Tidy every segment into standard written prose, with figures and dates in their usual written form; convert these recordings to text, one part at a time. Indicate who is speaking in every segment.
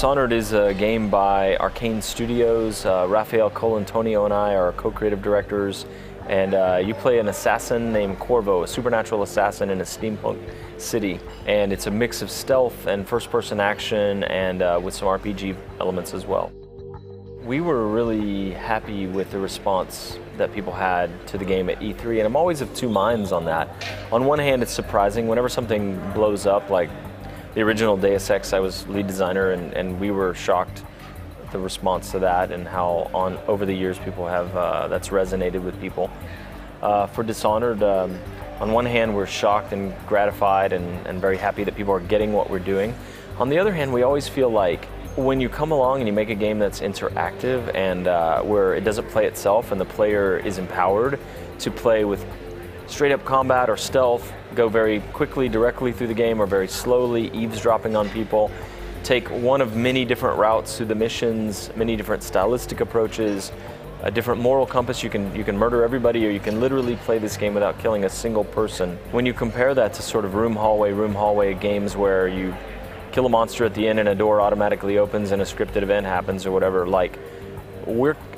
Speaker 1: Dishonored is a game by Arcane Studios. Rafael Colantonio and I are co-creative directors, and you play an assassin named Corvo, a supernatural assassin in a steampunk city. And it's a mix of stealth and first-person action and with some RPG elements as well. We were really happy with the response that people had to the game at E3, and I'm always of two minds on that. On one hand, it's surprising whenever something blows up, like the original Deus Ex. I was lead designer, and we were shocked at the response to that and how over the years people have that's resonated with people. For Dishonored, on one hand, we're shocked and gratified and very happy that people are getting what we're doing. On the other hand, we always feel like when you come along and you make a game that's interactive and where it doesn't play itself and the player is empowered to play with straight up combat or stealth, go very quickly, directly through the game or very slowly, eavesdropping on people, take one of many different routes through the missions, many different stylistic approaches, a different moral compass. You can murder everybody, or you can literally play this game without killing a single person. When you compare that to sort of room hallway games where you kill a monster at the end and a door automatically opens and a scripted event happens or whatever, like,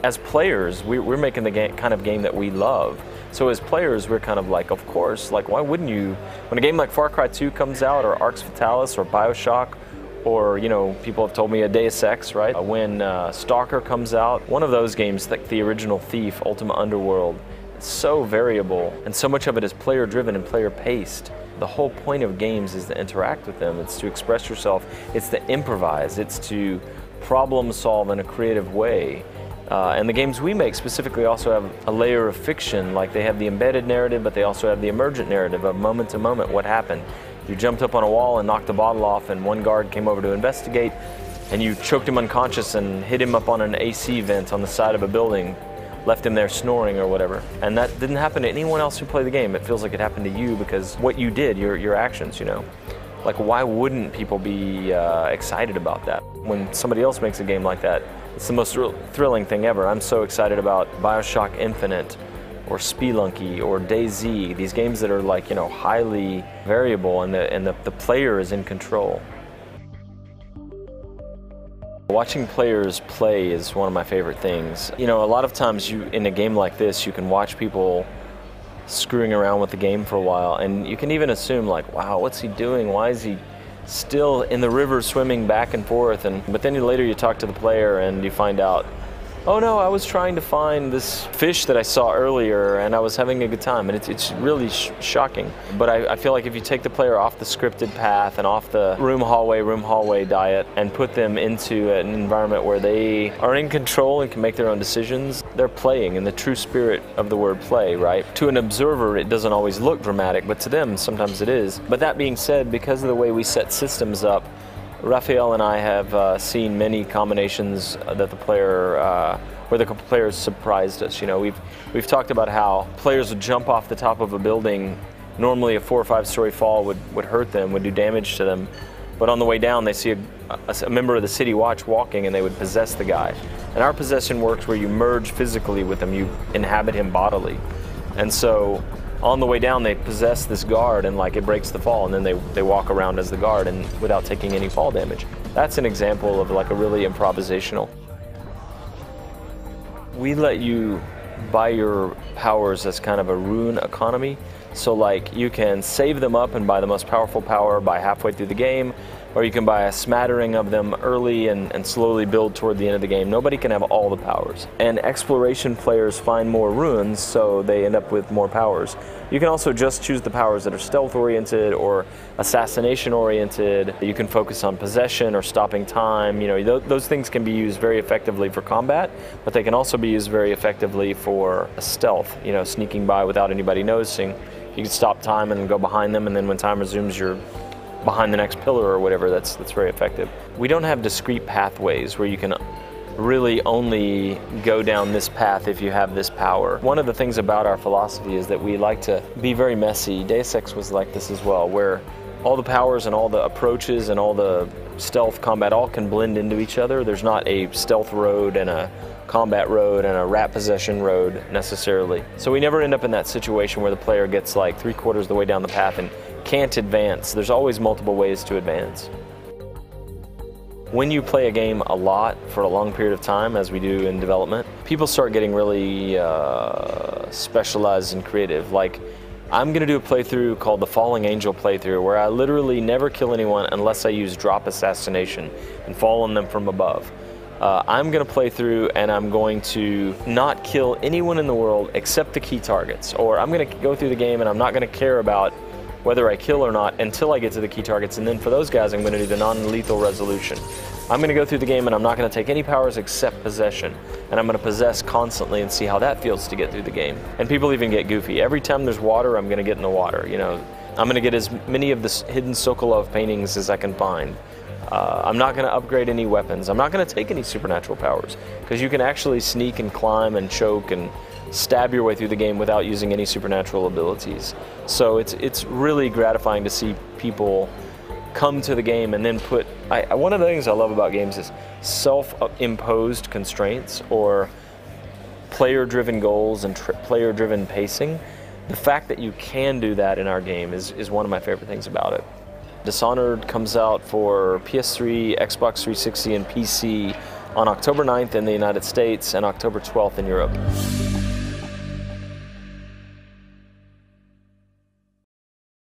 Speaker 1: as players, we're making the kind of game that we love. So as players, we're kind of like, of course, like, why wouldn't you? When a game like Far Cry 2 comes out, or Arx Fatalis, or Bioshock, or, you know, people have told me a Deus Ex, right? When Stalker comes out, one of those games, like the original Thief, Ultima Underworld, it's so variable, and so much of it is player-driven and player-paced. The whole point of games is to interact with them. It's to express yourself. It's to improvise. It's to problem solve in a creative way. And the games we make specifically also have a layer of fiction. Like, they have the embedded narrative, but they also have the emergent narrative of moment to moment what happened. You jumped up on a wall and knocked the bottle off, and one guard came over to investigate, and you choked him unconscious and hit him up on an AC vent on the side of a building, left him there snoring or whatever. And that didn't happen to anyone else who played the game. It feels like it happened to you because what you did, your actions, you know. Like, why wouldn't people be excited about that? When somebody else makes a game like that, it's the most thrilling thing ever. I'm so excited about Bioshock Infinite or Spelunky or DayZ, these games that are, like, you know, highly variable and the player is in control. Watching players play is one of my favorite things. You know, a lot of times in a game like this, you can watch people screwing around with the game for a while, and you can even assume, like, wow, what's he doing? Why is he still in the river swimming back and forth? But then later you talk to the player and you find out, oh no, I was trying to find this fish that I saw earlier and I was having a good time. And it's really shocking. But I feel like if you take the player off the scripted path and off the room hallway diet and put them into an environment where they are in control and can make their own decisions, they're playing in the true spirit of the word play, right? To an observer, it doesn't always look dramatic, but to them, sometimes it is. But that being said, because of the way we set systems up, Rafael and I have seen many combinations that the player, where the players surprised us. You know, we've talked about how players would jump off the top of a building. Normally, a 4 or 5 story fall would hurt them, would do damage to them. But on the way down, they see a member of the city watch walking, and they would possess the guy. And our possession works where you merge physically with him, you inhabit him bodily. And so on the way down, they possess this guard, and, like, it breaks the fall, and then they walk around as the guard and without taking any fall damage. That's an example of, like, a really improvisational. We let you buy your powers as kind of a rune economy. So, like, you can save them up and buy the most powerful power by halfway through the game, or you can buy a smattering of them early and slowly build toward the end of the game. Nobody can have all the powers. And exploration players find more runes, so they end up with more powers. You can also just choose the powers that are stealth-oriented or assassination-oriented. You can focus on possession or stopping time. You know, those things can be used very effectively for combat, but they can also be used very effectively for stealth, you know, sneaking by without anybody noticing. You can stop time and go behind them, and then when time resumes, you're behind the next pillar or whatever. That's very effective. We don't have discrete pathways where you can really only go down this path if you have this power. One of the things about our philosophy is that we like to be very messy. Deus Ex was like this as well, where all the powers and all the approaches and all the stealth combat all can blend into each other. There's not a stealth road and a combat road and a rat possession road necessarily. So we never end up in that situation where the player gets like 3/4 of the way down the path and can't advance. There's always multiple ways to advance. When you play a game a lot for a long period of time, as we do in development, people start getting really specialized and creative. Like, I'm going to do a playthrough called the Falling Angel playthrough, where I literally never kill anyone unless I use drop assassination and fall on them from above. I'm going to play through and I'm going to not kill anyone in the world except the key targets. Or I'm going to go through the game and I'm not going to care about whether I kill or not until I get to the key targets. And then for those guys, I'm going to do the non-lethal resolution. I'm going to go through the game and I'm not going to take any powers except possession. And I'm going to possess constantly and see how that feels to get through the game. And people even get goofy. Every time there's water, I'm going to get in the water. You know, I'm going to get as many of the hidden Sokolov paintings as I can find. I'm not going to upgrade any weapons. I'm not going to take any supernatural powers, because you can actually sneak and climb and choke and stab your way through the game without using any supernatural abilities. So it's really gratifying to see people come to the game and then put... one of the things I love about games is self-imposed constraints or player-driven goals and player-driven pacing. The fact that you can do that in our game is one of my favorite things about it. Dishonored comes out for PS3, Xbox 360, and PC on October 9th in the United States and October 12th in Europe.